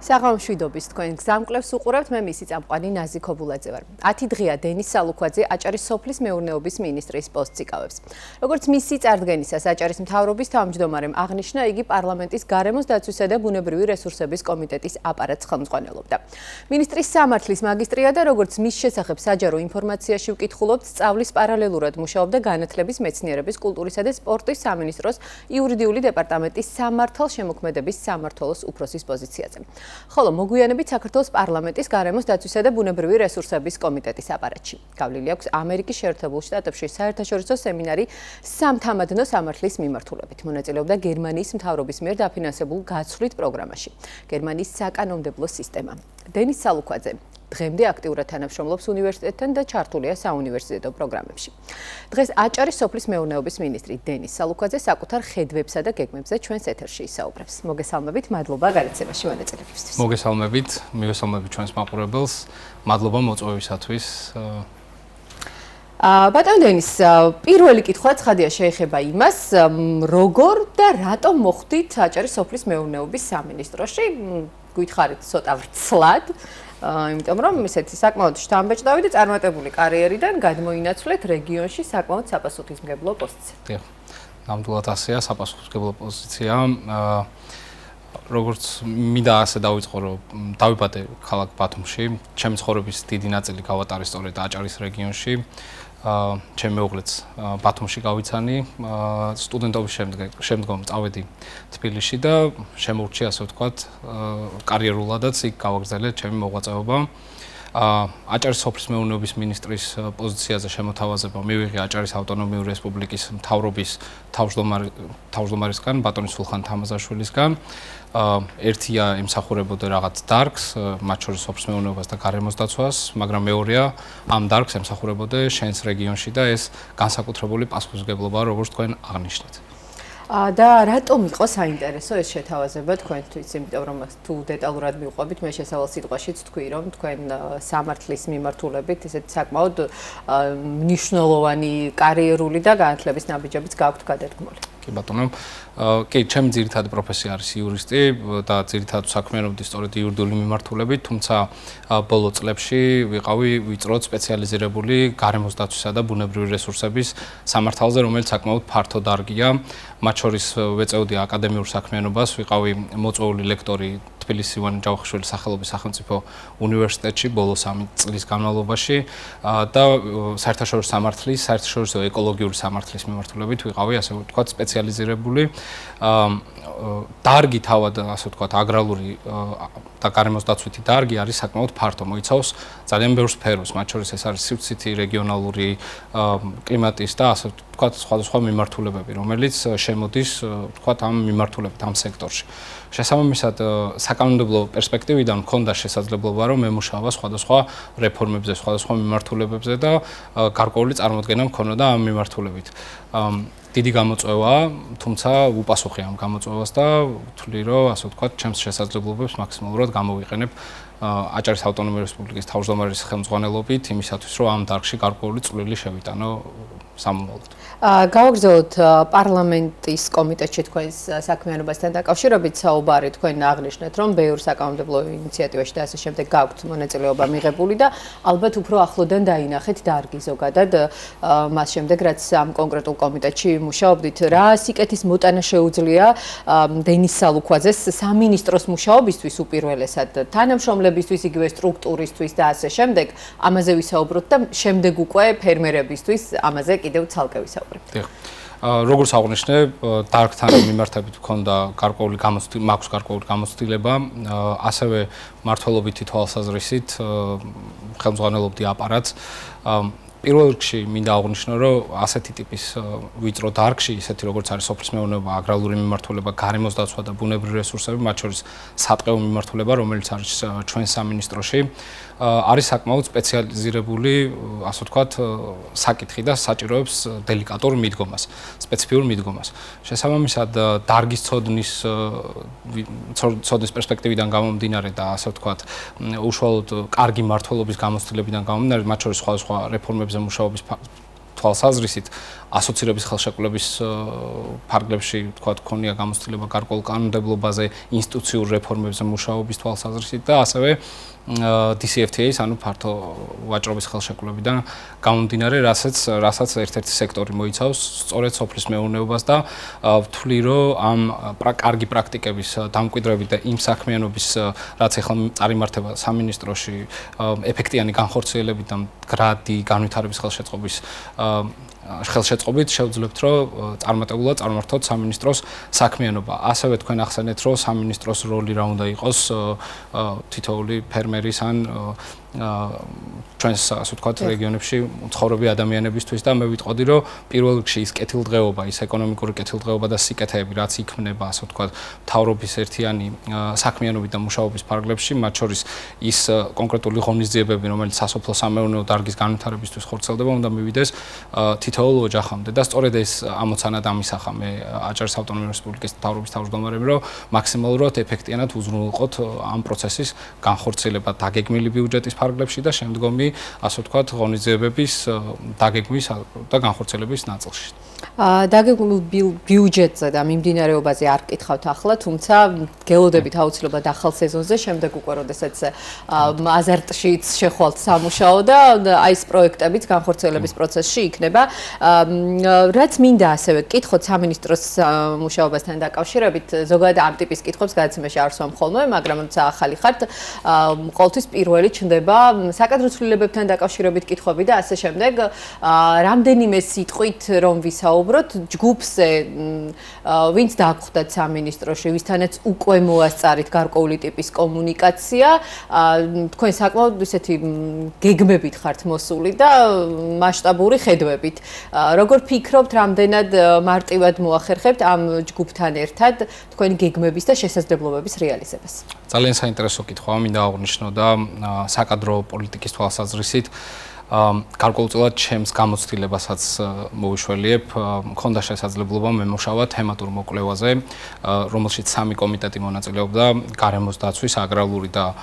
საღამოშვიდობის თქვენ გზამკვლევს უყურებთ, მე მისი წამყვანი ნაზი ქობულაძე ვარ. 10 დღეა დენის სალუქვაძე აჭარის სოფლის მეურნეობის მინისტრის პოსტს იკავებს. როგორც მისი წარდგენისას აჭარის მთავრობის თავმჯდომარემ აღნიშნა, იგი პარლამენტის გარემოს დაცვისა და ბუნებრივი რესურსების კომიტეტის აპარატს ხელმძღვანელობდა. მინისტრის სამართლის მაგისტრია და როგორც მის შესახებ საჯარო ინფორმაციაში ვკითხულობთ, სწავლის პარალელურად მუშაობდა განათლების, მეცნიერების, კულტურისა და სპორტის სამინისტროს იურიდიული დეპარტამენტის სამართალშემოქმედების სამმართველოს უფროსის პოზიციაზე. ხოლო მოგვიანებით საქართველოს პარლამენტის გარემოს დაცვისა და ბუნებრივი რესურსების კომიტეტის აპარატში. გავლილი აქვს ამერიკის შეერთებულ შტატებში საერთაშორისო სემინარი სამთამადნო სამართლის მიმართულებით. მონაწილეობდა გერმანიის მთავრობის მიერ დაფინანსებულ გაცვლით პროგრამაში. გერმანიის საკანონმდებლო სისტემა. დენის სალუქვაძე დღემდე აქტიურად თანამშრომლობს უნივერსიტეტთან და ჩართულია საუნივერსიტეტო პროგრამებში. დღეს აჭარის სოფლის მეურნეობის მინისტრი დენის სალუქვაძე საკუთარ ხედვებსა და გეგმებზე ჩვენს ეთერში ისაუბრებს. მოგესალმებით, მადლობა გარეთცემაში მონაწილეობისთვის. მოგესალმებით, მივესალმებით ჩვენს მაყურებელს. მადლობა მოწვევისათვის. ბატონ დენის, პირველი კითხვა ცხადია შეეხება იმას, როგორ და რატომ მოხვდით აჭარის სოფლის მეურნეობის სამინისტროში? გითხარით ცოტა ვრცლად. იმიტომ რომ ესეთი საკმაოდ შთამბეჭდავი და წარმატებული კარიერიდან გადმოინაცვლეთ რეგიონში საკმაოდ საპასუხისმგებლო პოსტზე. დიახ. ნამდვილად ასეა საპასუხისმგებლო პოზიცია. როგორც მინდა ასე დავიწყო, რომ დავიბადე ქალაქ ბათუმში, ჩემი ცხოვრების დიდი ნაწილი გავატარე სწორედ აჭარის რეგიონში. ჩემი მეუღლეც ბათუმში გავიცანი, სტუდენტობის შემდგომ წავედი თბილისში და შემოურჩია, ასე ვთქვათ, კარიერულადაც იქ გავაგრძელე ჩემი მოღვაწეობა. აჭარის სოფლის მეურნეობის მინისტრის პოზიციაზე შემოთავაზება მივიღე აჭარის ავტონომიური რესპუბლიკის მთავრობის თავმჯდომარისგან, ბატონი სულხან თამაზაშვილისგან. ერთია ემსახურებოდა რაღაც დარგს, მათ შორის სოფლის მეურნეობას და გარემოს დაცვას, მაგრამ მეორეა ამ დარგს ემსახურებოდა შენს რეგიონში და ეს განსაკუთრებული პასუხისმგებლობაა, როგორც თქვენ აღნიშნეთ. და რატომ იყო საინტერესო ეს შეთავაზება თქვენთვის? იმიტომ რომ თუ დეტალურად მივყვებით, მე შესავალ სიტყვაშიც თქვი, რომ თქვენ სამართლის მიმართულებით ესეთ საკმაოდ მნიშვნელოვანი კარიერული და განათლების ნაბიჯებიც გაქვთ გადადგმული. კი ბატონო, კი, ჩემი ძირითადი პროფესია არის იურისტი და ძირითადად საქმიანობდი სწორედ იურიდიული მიმართულებით, თუმცა ბოლო წლებში ვიყავი ვიწროდ სპეციალიზირებული გარემოს დაცვისა და ბუნებრივი რესურსების სამართალზე, რომელიც საკმაოდ ფართო დარგია. მათ შორის ვეწეოდი აკადემიურ საქმიანობას, ვიყავი მოწვეული ლექტორი თბილისის ივანე ჯავახიშვილის სახელობის სახელმწიფო უნივერსიტეტში ბოლო 3 წლის განმავლობაში და საერთაშორისო სამართლის, საერთაშორისო ეკოლოგიური სამართლის მიმართულებით ვიყავი, ასე ვთქვათ, სპეციალიზირებული. დარგი თავად, ასე ვთქვათ, აგრარული და გარემოს დაცვითი დარგი არის საკმაოდ ფართო, მოიცავს ძალიან ბევრ სფეროს, მათ შორის ეს არის სივრცითი, რეგიონალური, კლიმატის და ასე ვთქვათ, სხვადასხვა მიმართულებები, რომელიც შემოდის, ვთქვათ, ამ მიმართულებით, ამ სექტორში. შესაბამისად, საკანონმდებლო პერსპექტივიდან მქონდა შესაძლებლობა, რომ მემუშავა სხვადასხვა რეფორმებზე, სხვადასხვა მიმართულებებზე და გარკვეული წარმოდგენა მქონოდა ამ მიმართულებით. დიდი გამოწვევა, თუმცა უპასუხე ამ გამოწვევას და ვთვლი, რომ ასე ვთქვათ, ჩემს შესაძლებლობებს მაქსიმალურად გამოვიყენებ აჭარის ავტონომიური რესპუბლიკის თავმჯდომარის ხელმძღვანელობით იმისათვის, რომ ამ დარგში გარკვეული წვლილი შევიტანო სამომავლოდ. გავაგრძელოთ პარლამენტის კომიტეტში თქვენს საქმიანობასთან დაკავშირებით საუბარი. თქვენ აღნიშნეთ, რომ ბევრ საკანონმდებლო ინიციატივაში და ასე შემდეგ გაქვთ მონაწილეობა მიღებული და ალბათ უფრო ახლოდან დაინახეთ დარგი ზოგადად მას შემდეგ, რაც ამ კონკრეტულ კომიტეტში მუშაობდით. რა სიკეთის მოტანა შეუძლია დენის სალუქვაძეს სამინისტროს მუშაობისთვის უპირველესად, თანამშრომლებისთვის, იგივე სტრუქტურისთვის და ასე შემდეგ. ამაზე ვისაუბროთ და შემდეგ უკვე ფერმერებისთვის ამაზე კიდევ ცალკე ვისაუბროთ. როგორც აღნიშნე, დარგთან მიმართებით მქონდა გარკვეული გამოცდილება, ასევე მმართველობითი თვალსაზრისით ხელმძღვანელობდი აპარატს. პირველ რიგში მინდა აღვნიშნო, რომ ასეთი ტიპის ვიწრო დარგში, ისეთი როგორც არის სოფლის მეურნეობა, აგრარული მიმართულება, გარემოს დაცვა და ბუნებრივი რესურსები, მათ შორის სატყეო მიმართულება, რომელიც არის ჩვენ სამინისტროში, არის საკმაოდ სპეციალიზირებული, ასე ვთქვათ, საკითხი და საჭიროებს დელიკატურ მიდგომას, სპეციფიურ მიდგომას. შესაბამისად, დარგის ცოდნის პერსპექტივიდან გამომდინარე და ასე ვთქვათ, უშუალოდ კარგი მმართველობის გამოცდილებიდან გამომდინარე, მათ შორის სხვადასხვა რეფორმებზე მუშაობის თვალსაზრისით ასოცირების ხელშეკრულების ფარგლებში თქვა ქონია გამოცდილება გარკვეულ კანონმდებლობაზე, ინსტიტუციურ რეფორმებზე მუშაობის თვალსაზრისით და ასევე DCFTA-ის, ანუ ფართო ვაჭრობის ხელშეკრულებიდან გამომდინარე, რასაც ერთ-ერთი სექტორი მოიცავს სწორედ სოფლის მეურნეობას და ვთვლი, რომ ამ კარგი პრაქტიკების დამკვიდრებით და იმ საქმიანობის, რაც ახლა წარიმართება სამინისტროში, ეფექტიანი განხორციელებით და მდგრადი განვითარების ხელშეწყობით შევძლებთ, რომ წარმატებულად წარმართოთ სამინისტროს საქმიანობა. ასევე თქვენ ახსენეთ, რომ სამინისტროს როლი რა უნდა იყოს თითოეული ფერმერის ან ჩვენს ასე ვთქვათ რეგიონებში მცხოვრები ადამიანებისთვის და მე ვიტყოდი, რომ პირველ რიგში ის კეთილდღეობა, ის ეკონომიკური კეთილდღეობა და სიკეთეები, რაც იქმნება, ასე ვთქვათ, მთავრობის ერთიანი საქმიანობით და მუშაობის ფარგლებში, მათ შორის ის კონკრეტული ღონისძიებები, რომელიც სასოფლო-სამეურნეო დარგის განვითარებისთვის ხორციელდება, უნდა მივიდეს თითოეულ ოჯახამდე და სწორედ ეს ამოცანა დამისახა მე აჭარის ავტონომიური რესპუბლიკის მთავრობის თავმჯდომარემ, რომ მაქსიმალურად ეფექტიანად უზრუნველყოთ ამ პროცესის განხორციელება დაგეგმილი ბიუჯეტის ფარგლებში და შემდგომი, ასე ვთქვათ, ღონისძიებების დაგეგმვის და განხორციელების ნაწილში. დაგეგმილ ბიუჯეტზე და მიმდინარეობაზე არ გკითხავთ ახლა, თუმცა გელოდებით აუცილებლად ახალ სეზონზე, შემდეგ უკვე როდესაც აზარტშიც შეხვალთ სამუშაო და აი ეს პროექტებიც განხორციელების პროცესში იქნება. რაც მინდა ასევე გკითხოთ სამინისტროს მუშაობასთან დაკავშირებით, ზოგადად ამ ტიპის კითხვებს გადაცემაში არ ვსვამ ხოლმე, მაგრამ როცა ახალი ხართ, ყოველთვის პირველი ჩნდება საკადრო ცვლილებებთან დაკავშირებით კითხვები და ასე შემდეგ. რამდენიმე სიტყვით რომ ვისაუბროთ ჯგუფზე, ვინც დააგხვდათ სამინისტროში, ვისთანაც უკვე მოასწარით გარკვეული ტიპის კომუნიკაცია, თქვენ საკმაოდ ისეთი გეგმებით ხართ მოსული და მასშტაბური ხედვებით. როგორ ფიქრობთ, რამდენად მარტივად მოახერხებთ ამ ჯგუფთან ერთად თქვენი გეგმების და შესაძლებლობების რეალიზებას? ძალიან საინტერესო კითხვაა, მინდა აღვნიშნო და საკადრო პოლიტიკის თვალსაზრისით გარკვეულწილად ჩემს გამოცდილებასაც მოვიშველიებ, მქონდა შესაძლებლობა მემუშავა თემატურ მოკვლევაზე, რომელშიც 3 კომიტეტი მონაწილეობდა, გარემოს დაცვის, აგრარული და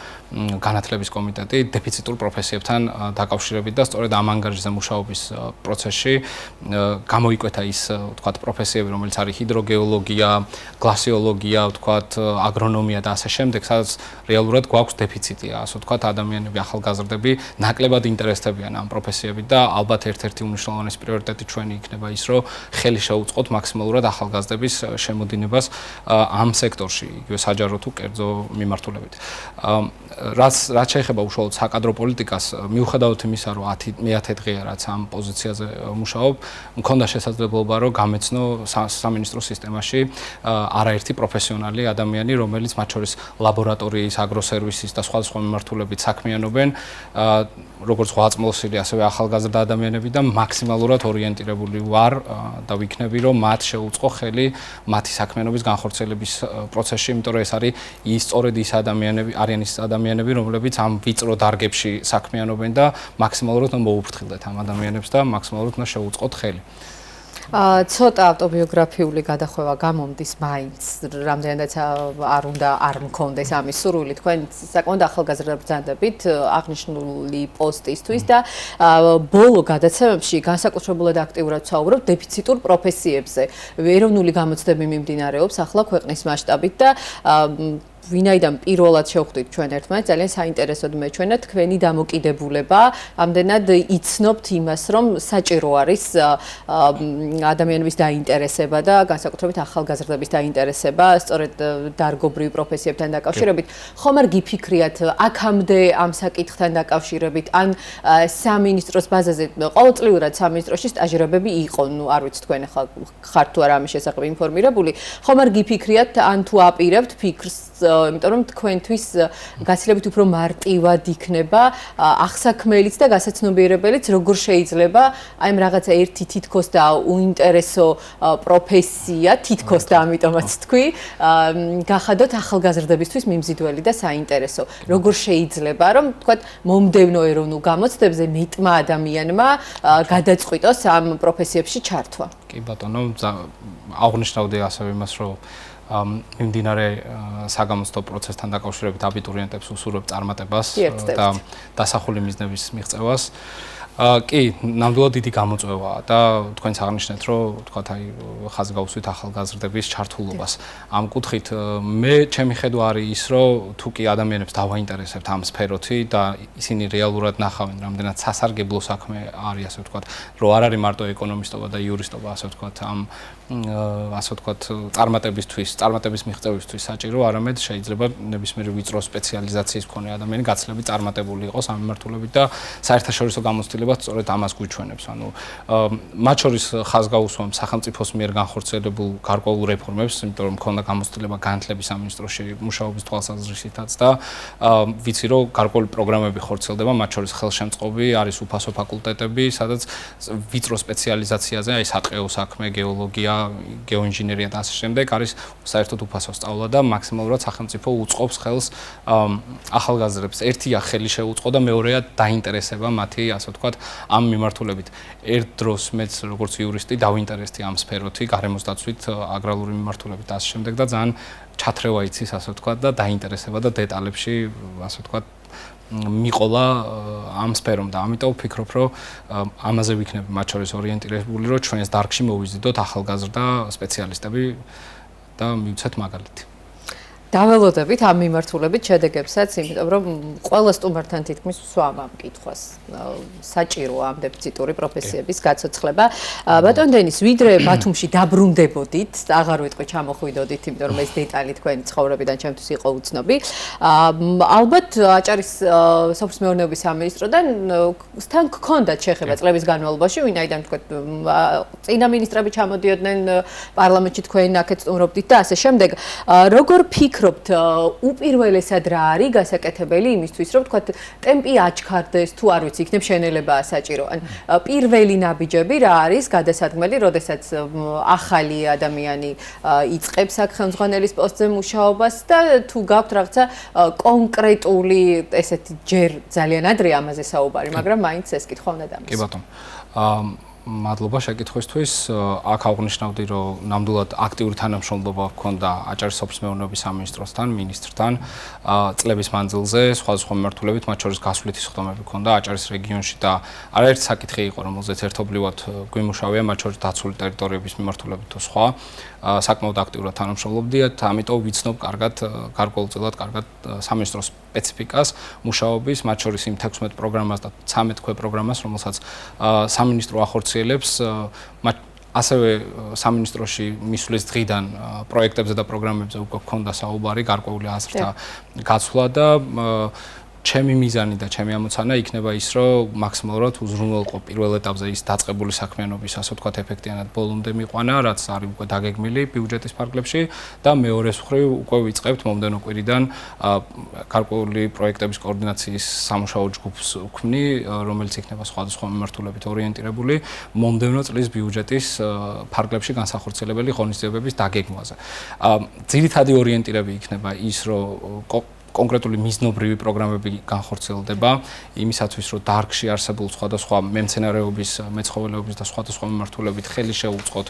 განათლების კომიტეტი დეფიციტურ პროფესიებთან დაკავშირებით და სწორედ ამ ანგარიშზე მუშაობის პროცესში გამოიკვეთა ის, ვთქვათ, პროფესიები, რომელიც არის ჰიდროგეოლოგია, გლასიოლოგია, ვთქვათ, აგრონომია და ასე შემდეგ, სადაც რეალურად გვაქვს დეფიციტი, ასე ვთქვათ, ადამიანები, ახალგაზრდები ნაკლებად ინტერესდებიან ამ პროფესიებით და ალბათ ერთ-ერთი უმნიშვნელოვანესი პრიორიტეტი ჩვენი იქნება ის, რომ ხელი შეუწყოთ მაქსიმალურად ახალგაზრდების შემოდინებას ამ სექტორში, იგივე საჯარო თუ კერძო მიმართულებით. რაც შეეხება უშუალოდ საკადრო პოლიტიკას, მიუხედავად იმისა, რომ 10 დღეა რაც ამ პოზიციაზე მუშაობ, მქონდა შესაძლებლობა, რომ გამეცნო სამინისტრო სისტემაში არაერთი პროფესიონალი ადამიანი, რომელიც მათ შორის ლაბორატორიის, აგროსერვისის და სხვადასხვა მიმართულებით საქმიანობენ, როგორც ღვაწლმოსილი, ასევე ახალგაზრდა ადამიანები და მაქსიმალურად ორიენტირებული ვარ და ვიქნები, რომ მათ შეუწყო ხელი მათი საქმიანობის განხორციელების პროცესში, იმიტომ რომ ეს არის სწორედ ის ადამიანები, არიან ის ადამიანები, რომლებიც ამ ვიწრო დარგებში საქმიანობენ და მაქსიმალურად მოუფრთხილდეთ ამ ადამიანებს და მაქსიმალურად უნდა შეუწყოთ ხელი. ცოტა ავტობიოგრაფიული გადახვევა გამომდის მაინც, რამდენადაც არ მქონდეს ამის სურვილი, თქვენ საკმაოდ ახალგაზრდა ბრძანდებით აღნიშნული პოსტისთვის და ბოლო გადაცემებში განსაკუთრებულად აქტიურად ვსაუბრობ დეფიციტურ პროფესიებზე. ეროვნული გამოცდები მიმდინარეობს ახლა ქვეყნის მასშტაბით და ვინაიდან პირველად შევხვდით ჩვენ ერთმანეთს, ძალიან საინტერესოდ მეჩვენა თქვენი დამოკიდებულება, ამდენად იცნობთ იმას, რომ საჭირო არის ადამიანების დაინტერესება და განსაკუთრებით ახალგაზრდების დაინტერესება, სწორედ დარგობრივ პროფესიებთან დაკავშირებით. ხომ არ გიფიქრიათ აქამდე ამ საკითხთან დაკავშირებით, ან სამინისტროს ბაზაზე, ყოველწლიურად სამინისტროში სტაჟირებები იყო, ნუ არ ვიცი თქვენ ახლა ხართ თუ არა ამის შესახებ ინფორმირებული, ხომ არ გიფიქრიათ, ან თუ აპირებთ ფიქრს, იმიტომ რომ თქვენთვის გაცილებით უფრო მარტივად იქნება აღსაქმელიც და გასაცნობიერებელიც, როგორ შეიძლება აი ამ რაღაცა ერთი თითქოს და უინტერესო პროფესია, თითქოს და ამიტომაც თქვი, გახადოთ ახალგაზრდებისთვის მიმზიდველი და საინტერესო. როგორ შეიძლება, რომ თქვათ, მომდევნო ეროვნულ გამოცდებზე მეტმა ადამიანმა გადაწყვიტოს ამ პროფესიებში ჩართვა? კი ბატონო, აღნიშნავდი ასევე იმას, რომ მიმდინარე საგამოცდო პროცესთან დაკავშირებით აბიტურიენტებს უსურვებ წარმატებას და დასახული მიზნების მიღწევას. კი, ნამდვილად დიდი გამოწვევაა და თქვენც აღნიშნეთ, რომ თქვათ აი ხაზი გაუსვით ახალგაზრდების ჩართულობას. ამ კუთხით მე ჩემი ხედვა არის ის, რომ თუ კი ადამიანებს დავაინტერესებთ ამ სფეროთი და ისინი რეალურად ნახავენ, რამდენად სასარგებლო საქმე არის, ასე ვთქვათ, რომ არ არის მარტო ეკონომისტობა და იურისტობა, ასე ვთქვათ, ამ ასე ვთქვათ, წარმატების მიღწევისთვის საჭირო, არამედ შეიძლება ნებისმიერი ვიწრო სპეციალიზაციის მქონე ადამიანი გაცილებით წარმატებული იყოს ამ მიმართულებით და საერთაშორისო გამოცდილებაც სწორედ ამას გვიჩვენებს. ანუ მათ შორის ხაზგაუსვამ სახელმწიფოს მიერ განხორციელებულ გარკვეულ რეფორმებს, იმიტომ რომ მქონდა გამოცდილება განათლების სამინისტროში მუშაობის თვალსაზრისითაც და ვიცი რომ გარკვეული პროგრამები ხორციელდება, მათ შორის ხელშემწყობი არის უფასო ფაკულტეტები, სადაც ვიწრო სპეციალიზაციაზე, აი სატყეო საქმე, გეოლოგია, გეოინჟინერია და ასე შემდეგ არის საერთოდ უფასო სწავლა და მაქსიმალურად სახელმწიფო უწყობს ხელს ახალგაზრდებს. ერთია ხელი შეუწყო და მეორეა დაინტერესება მათი, ასე ვთქვათ, ამ მიმართულებით. ერთ დროს მეც როგორც იურისტი დავინტერესდი ამ სფეროთი, გარემოს დაცვით, აგრარული მიმართულებით და ასე შემდეგ და ძალიან ჩათრევა იცის, ასე ვთქვათ, და დაინტერესება და დეტალებში, ასე ვთქვათ, მიყოლა ამ სფერომ და ამიტომ ვფიქრობ, რომ ამაზე ვიქნები მათ შორის ორიენტირებული, რომ ჩვენს დარგში მოვიზიდოთ ახალგაზრდა სპეციალისტები და მივცეთ მაგალითი. დაველოდებით ამ მიმართულებით შედეგებსაც, იმიტომ რომ ყველა სტუმართან თითქმის ვსვამ ამ კითხვას. საჭირო ამ დეფიციტური პროფესიების გაცოცხლება. ბატონ დენის, ვიდრე ბათუმში დაბრუნდებოდით, აღარ ვიტყვი ჩამოხვიდოდით, იმიტომ რომ ეს დეტალი თქვენი ცხოვრებიდან ჩემთვის იყო უცნობი. ალბათ აჭარის სოფლის მეურნეობის სამინისტროდან თან გქონდათ შეხება წლების განმავლობაში, ვინაიდან თქვა წინა მინისტრები ჩამოდიოდნენ პარლამენტში, თქვენ აქეთ სტუმრობდით და ასე შემდეგ. როგორ ფიქრობთ, უპირველესად რა არის გასაკეთებელი იმისთვის, რომ თქვა ტემპი აჩქარდეს, თუ არ ვიცი, იქნებ შენელებაა საჭირო. ან პირველი ნაბიჯები რა არის გადასადგმელი, როდესაც ახალი ადამიანი იწყებს აქ ხელმძღვანელის პოსტზე მუშაობას და თუ გაქვთ რაღაცა კონკრეტული, ესეთი ჯერ ძალიან ადრე ამაზე საუბარი, მაგრამ მაინც ეს კითხვა უნდა დამისვა. კი ბატონო. მადლობა შეკითხვისთვის. აქ აღნიშნავდი, რომ ნამდვილად აქტიური თანამშრომლობა ჰქონდა აჭარის სოფლის მეურნეობის სამინისტროსთან, მინისტრთან წლების მანძილზე, სხვადასხვა მიმართულებით, მათ შორის გასვლითი სხდომები ჰქონდა აჭარის რეგიონში და არაერთი საკითხი იყო, რომელზეც ერთობლივად გვიმუშავია, მათ შორის დაცული ტერიტორიების მიმართულებით თუ სხვა. საკმაოდ აქტიურად თანამშრომლობდით, ამიტომ ვიცნობ გარკვეულწილად კარგად სამინისტროს სპეციფიკას მუშაობის, მათ შორის იმ 16 პროგრამას და 13 ქვე პროგრამას, რომელსაც სამინისტრო ახორციელებს, ასევე სამინისტროში მისვლის დღიდან პროექტებზე და პროგრამებზე უკვე ჰქონდა საუბარი, გარკვეული აზრთა გაცვლა და ჩემი მიზანი და ჩემი ამოცანა იქნება ის, რომ მაქსიმალურად უზრუნველყო პირველ ეტაპზე ის დაწყებული საქმიანობის, ასე ვთქვათ, ეფექტიანად ბოლომდე მიყვანა, რაც არის უკვე დაგეგმილი ბიუჯეტის ფარგლებში და მეორეს მხრივ უკვე ვიწყებთ მომდევნო კვირიდან გარკვეული პროექტების კოორდინაციის სამუშაო ჯგუფს ვქმნი, რომელიც იქნება სხვადასხვა მიმართულებით ორიენტირებული მომდევნო წლის ბიუჯეტის ფარგლებში განსახორციელებელი ღონისძიებების დაგეგმვაზე. ძირითადი ორიენტირები იქნება ის, რომ კონკრეტული მიზნობრივი პროგრამები განხორციელდება იმისათვის, რომ დარგში არსებულ სხვადასხვა მემცენარეობის, მეცხოველეობის და სხვადასხვა მიმართულებით ხელი შეუწყოთ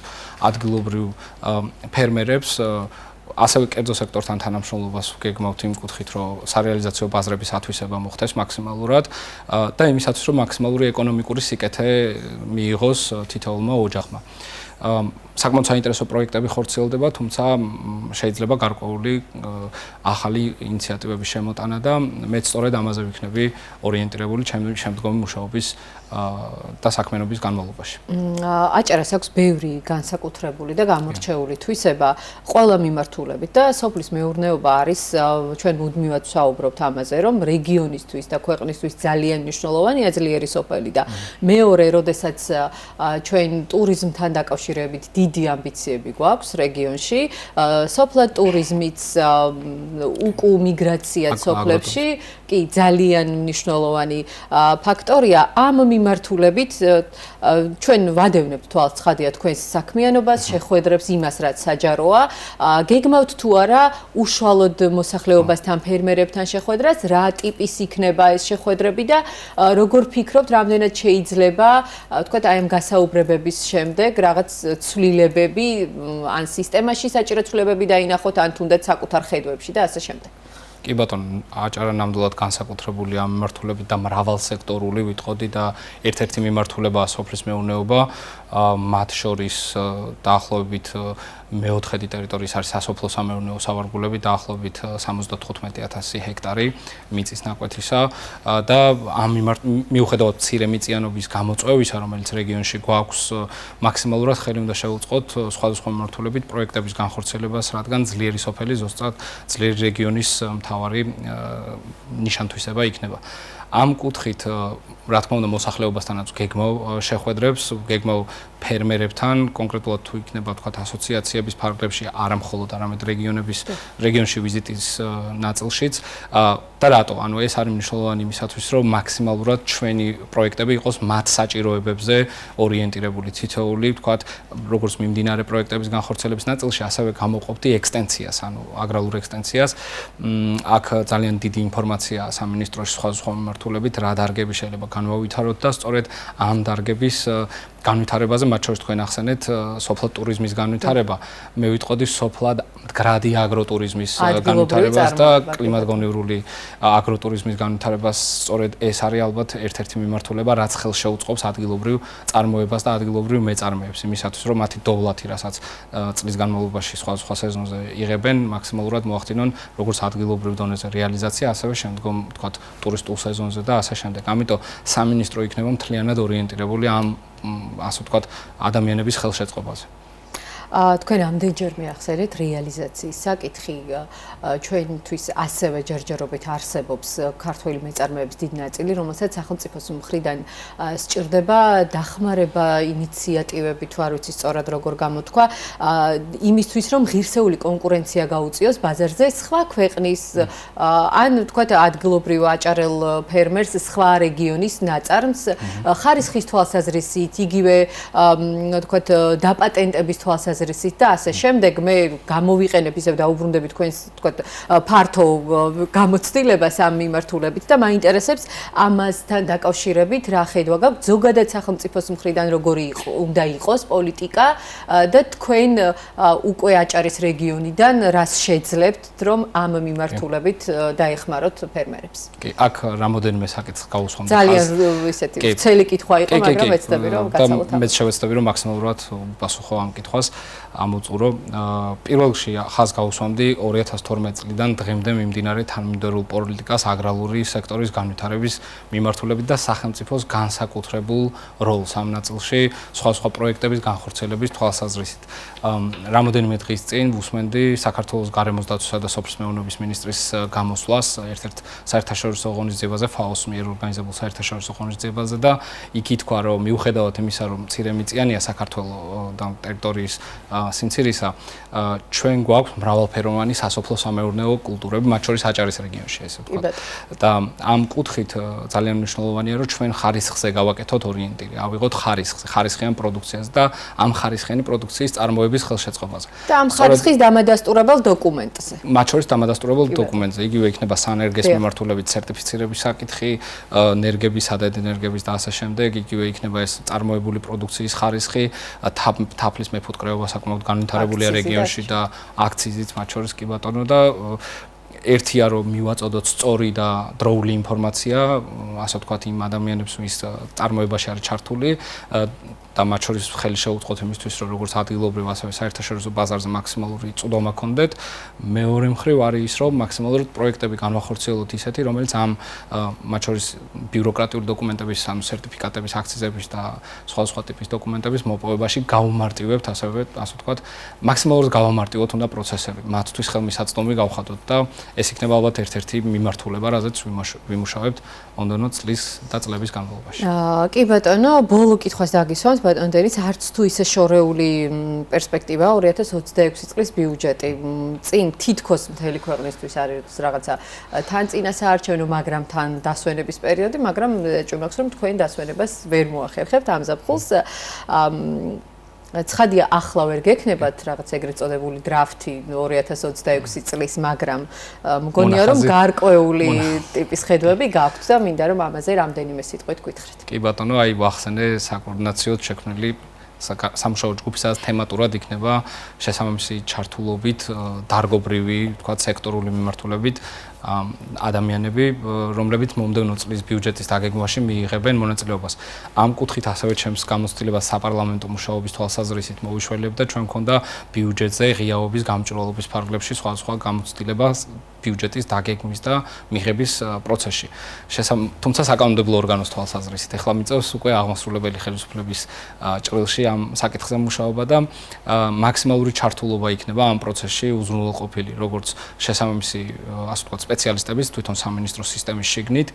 ადგილობრივ ფერმერებს, ასევე კერძო სექტორთან თანამშრომლობას ვგეგმავთ იმ კუთხით, რომ სარეალიზაციო ბაზრების ათვისება მოხდეს მაქსიმალურად და იმისათვის, რომ მაქსიმალური ეკონომიკური სიკეთე მიიღოს თითოეულმა ოჯახმა. საკმაოდ საინტერესო პროექტები ხორციელდება, თუმცა შეიძლება გარკვეული ახალი ინიციატივების შემოტანა და მეც სწორედ ამაზე ვიქნები ორიენტირებული ჩემი შემდგომი მუშაობის და საქმიანობის განმავლობაში. აჭარას აქვს ბევრი განსაკუთრებული და გამორჩეული თვისება ყველა მიმართულებით და სოფლის მეურნეობა არის, ჩვენ მუდმივად ვსაუბრობთ ამაზე, რომ რეგიონისთვის და ქვეყნისთვის ძალიან მნიშვნელოვანია ძლიერი სოფელი და მეორე, როდესაც ჩვენ ტურიზმთან დაკავშირებით დიდი ამბიციები გვაქვს რეგიონში, სოფლად ტურიზმიც, უკუ მიგრაცია სოფლებში, კი ძალიან მნიშვნელოვანი ფაქტორია. ამ მიმართულებით ჩვენ ვადევნებთ თვალს ცხადია თქვენს საქმიანობას, შეხვედრებს იმას, რაც საჯაროა. გეგმავთ თუ არა უშუალოდ მოსახლეობასთან, ფერმერებთან შეხვედრას, რა ტიპის იქნება ეს შეხვედრები და როგორ ფიქრობთ, რამდენად შეიძლება, თქვათ, აი ამ გასაუბრებების შემდეგ რაღაც ცვლილებები ან სისტემაში საჭირო ცვლილებები დაინახოთ, ან თუნდაც საკუთარ ხედვებში და ასე შემდეგ. კი ბატონო, აჭარა ნამდვილად განსაკუთრებული ამ მიმართულებით და მრავალსექტორული ვიტყოდი და ერთ-ერთი მიმართულებაა სოფლის მეურნეობა, მათ შორის დაახლოებით მეოთხედი ტერიტორიის არის სასოფლო სამეურნეო სავარგულები, დაახლოებით 75,000 ჰექტარი მიწის ნაკვეთისა და ამ მიუხედავად მცირე მიწიანობის გამოწვევისა, რომელიც რეგიონში გვაქვს, მაქსიმალურად ხელი უნდა შევუწყოთ სხვადასხვა მიმართულებით პროექტების განხორციელებას, რადგან ძლიერი სოფელი ზუსტად ძლიერი რეგიონის მთავარი ნიშან-თვისება იქნება. ამ კუთხით, რა თქმა უნდა, მოსახლეობასთანაც გეგმავ შეხვედრებს, გეგმავ ფერმერებთან, კონკრეტულად თუ იქნება თქვა ასოციაციების ფარგლებში, არა მხოლოდ არამედ რეგიონში ვიზიტის ნაწილშიც. და რატო? ანუ ეს არის მნიშვნელოვანი იმისათვის, რომ მაქსიმალურად ჩვენი პროექტები იყოს მათ საჭიროებებზე ორიენტირებული, თითოეული, თქვა, როგორც მიმდინარე პროექტების განხორციელების ნაწილში, ასევე გამოვყოფდი ექსტენციას, ანუ აგრარულ ექსტენციას. აქ ძალიან დიდი ინფორმაციაა სამინისტროში სხვადასხვა მიმართულებით, რა დარგები შეიძლება განვავითაროთ და სწორედ ამ დარგების განვითარებაზე, მათ შორის თქვენ ახსენეთ სოფლად ტურიზმის განვითარება. მე ვიტყოდი სოფლად მდგრადი აგროტურიზმის განვითარებას და კლიმატგონივრული აგროტურიზმის განვითარებას. სწორედ ეს არის ალბათ ერთ-ერთი მიმართულება, რაც ხელს შეუწყობს ადგილობრივ წარმოებას და ადგილობრივ მეწარმეებს, იმისათვის რომ მათი დოვლათი, რასაც წლის განმავლობაში სხვადასხვა სეზონზე იღებენ, მაქსიმალურად მოახდინონ როგორც ადგილობრივ დონეზე რეალიზაცია, ასევე შემდგომ თქვათ ტურისტულ სეზონზე და ასე შემდეგ. ამიტომ სამინისტრო იქნება მთლიანად ორიენტირებული ამ ასე ვთქვათ, ადამიანების ხელშეწყობაზე. თქვენ ამდენჯერ მიახსენეთ რეალიზაციის საკითხი, ჩვენთვის ასევე ჯერჯერობით არსებობს ქართველი მეწარმეების დიდი ნაწილი, რომელსაც სახელმწიფოს მხრიდან სჭირდება დახმარება, ინიციატივები, თუ არ ვიცი სწორად როგორ გამოთქვა, იმისთვის, რომ ღირსეული კონკურენცია გაუწიოს ბაზარზე სხვა ქვეყნის ან თქვათ ადგილობრივ აჭარელ ფერმერს სხვა რეგიონის ნაწარმს ხარისხის თვალსაზრისით, იგივე თქვათ დაპატენტების თვალსაზრისით და ასე შემდეგ. მე გამოვიყენებ ისევ დაუბრუნდები თქვენს თქვათ ფართო გამოცდილებას ამ მიმართულებით და მაინტერესებს ამასთან დაკავშირებით რა ხედვა გაქვთ ზოგადად სახელმწიფოს მხრიდან როგორი უნდა იყოს პოლიტიკა და თქვენ უკვე აჭარის რეგიონიდან რას შეძლებთ რომ ამ მიმართულებით დაეხმაროთ ფერმერებს. კი, აქ რამოდენიმე საკითხს გავუსვამთ. ძალიან ისეთი ცელი კითხვა იყო, მაგრამ ვეცდები რომ გაცალოთ. მე შევეცდები რომ მაქსიმალურად პასუხო ამ კითხვას ამოწურო. პირველ რიგში ხაზს გავუსვამდი 2012 წლიდან დღემდე მიმდინარე თანმიმდევრულ პოლიტიკას აგრარული სექტორის განვითარების მიმართულებით და სახელმწიფოს განსაკუთრებულ როლს ამ ნაწილში სხვადასხვა პროექტების განხორციელების თვალსაზრისით. რამოდენიმე დღის წინ ვუსმენდი საქართველოს გარემოს დაცვისა და სოფლის მეურნეობის მინისტრის გამოსვლას ერთ-ერთ საერთაშორისო ღონისძიებაზე, FAO-ს მიერ ორგანიზებულ საერთაშორისო ღონისძიებაზე და იქ ითქვა, რომ მიუხედავად იმისა, რომ მცირე მიწიანია საქართველოს და ტერიტორიის სიმცირისა, ჩვენ გვაქვს მრავალფეროვანი სასოფლო სამეურნეო კულტურები, მათ შორის აჭარის რეგიონში, ესე ვთქვათ. და ამ კუთხით ძალიან მნიშვნელოვანია, რომ ჩვენ ხარისხზე გავაკეთოთ ორიენტირი, ავიღოთ ხარისხიან პროდუქციას და ამ ხარისხიანი პროდუქციის წარმოების ხელშეწყობაზე. და ამ ხარისხის დამადასტურებელ დოკუმენტზე. მათ შორის დამადასტურებელ დოკუმენტზე, იგივე იქნება სანერგეს მიმართულებით სერტიფიცირების საკითხი, ენერგიებისა და ენერგიების და ასე შემდეგ, იგივე იქნება ეს წარმოებული პროდუქციის ხარისხი, თაფლის მეფუტკრეობა საკმაოდ განვითარებულია რეგიონში და აქციზით მათ შორის კი ბატონო და ერთია რომ მივაწოდოთ სწორი და დროული ინფორმაცია, ასე ვთქვათ, იმ ადამიანებს, ვის წარმოებაში არის ჩართული და მათ შორის ხელი შეუწყოთ იმისთვის, რომ როგორც ადგილობრივ, ასევე საერთაშორისო ბაზარზე მაქსიმალური წვდომა გქონდეთ. მეორე მხრივ არის ის, რომ მაქსიმალურად პროექტები განვახორციელოთ ისეთი, რომელიც ამ მათ შორის ბიუროკრატიული დოკუმენტების, ანუ სერტიფიკატების, აქციზების და სხვა ტიპის დოკუმენტების მოპოვებაში გავუმარტივებთ, ასე ვთქვათ, მაქსიმალურად გავამარტივოთ უნდა პროცესები, მათთვის ხელმისაწვდომი გავხადოთ და ეს იქნება ალბათ ერთ-ერთი მიმართულება, რაზეც ვიმუშავებთ მომდევნო წლის და წლების განმავლობაში. კი ბატონო, ბოლო კითხვას დაგისვამთ ბატონ დენის, არც თუ ისე შორეული პერსპექტივა 2026 წლის ბიუჯეტი. წინ თითქოს მთელი ქვეყნისთვის არის რაღაცა თან წინასაარჩევნო, მაგრამ თან დასვენების პერიოდი, მაგრამ ჭუმაქვს რომ თქვენ დასვენებას ვერ მოახერხებთ ამ ზაფხულს. ცხადია ახლა ვერ გექნებათ რაღაც ეგრეთ წოდებული დრაფტი 2026 წლის, მაგრამ მგონია რომ გარკვეული ტიპის ხედვები გაქვთ და მინდა რომ ამაზე რამდენიმე სიტყვით გითხრათ. კი ბატონო, აი ვახსენე საკოორდინაციოდ შექმნილი სამუშაო ჯგუფი, სადაც თემატურად იქნება შესაბამისი ჩართულობით, დარგობრივი, თქვათ, სექტორული მიმართულებით ადამიანები, რომლებიც მომდევნო წლის ბიუჯეტის დაგეგმვაში მიიღებენ მონაწილეობას. ამ კუთხით ასევე ჩემს გამოცდილებას საპარლამენტო მუშაობის თვალსაზრისით მოვიშველებდა, ჩვენ მქონდა ბიუჯეტზე ღიაობის გამჭვირვალობის ფარგლებში სხვადასხვა გამოცდილება ბიუჯეტის დაგეგმვის და მიღების პროცესში. თუმცა საკანონმდებლო ორგანოს თვალსაზრისით ეხლა მიწევს უკვე აღმასრულებელი ხელისუფლების ჭრილში ამ საკითხზე მუშაობა და მაქსიმალური ჩართულობა იქნება ამ პროცესში უზრუნველყოფილი, როგორც შესაბამისი, ასე ვთქვათ, სპეციალისტების თვითონ სამინისტროს სისტემის შიგნით,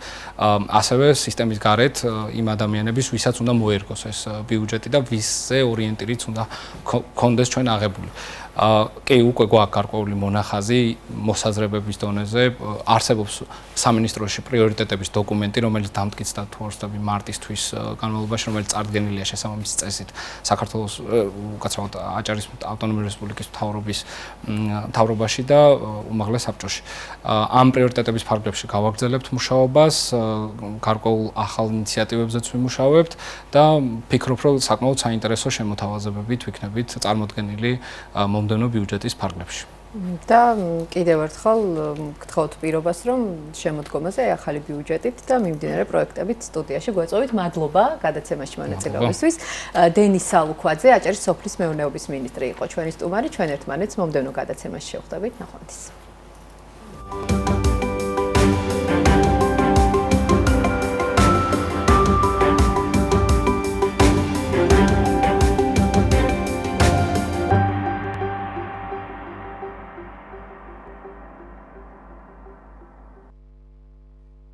ასევე სისტემის გარეთ იმ ადამიანების, ვისაც უნდა მოერგოს ეს ბიუჯეტი და ვისზე ორიენტირიც უნდა გქონდეს ჩვენ აღებული. კი, უკვე გვაქვს გარკვეული მონახაზი მოსაზრებების დონეზე, არსებობს სამინისტროში პრიორიტეტების დოკუმენტი, რომელიც დამტკიცდა თუ არ ვცდები მარტისთვის განმავლობაში, რომელიც წარდგენილია შესაბამისი წესით საქართველოს უკაცრავად აჭარის ავტონომიური რესპუბლიკის მთავრობაში და უმაღლეს საბჭოში. ამ პრიორიტეტების ფარგლებში გავაგრძელებთ მუშაობას, გარკვეულ ახალ ინიციატივებზეც ვიმუშავებთ და ვფიქრობ, რომ საკმაოდ საინტერესო შემოთავაზებებით ვიქნებით წარმოდგენილი მომდევნო ბიუჯეტის ფარგლებში. და კიდევ ერთხელ გთხოვთ პირობას, რომ შემოდგომაზე ახალი ბიუჯეტით და მიმდინარე პროექტებით სტუდიაში გვეწოვით. მადლობა გადაცემაში მონაწილეობისთვის. დენის სალუქვაძე, აჭარის სოფლის მეურნეობის მინისტრი იყო ჩვენი სტუმარი. ჩვენ ერთმანეთს მომდევნო გადაცემაში შევხვდებით. ნახვამდის.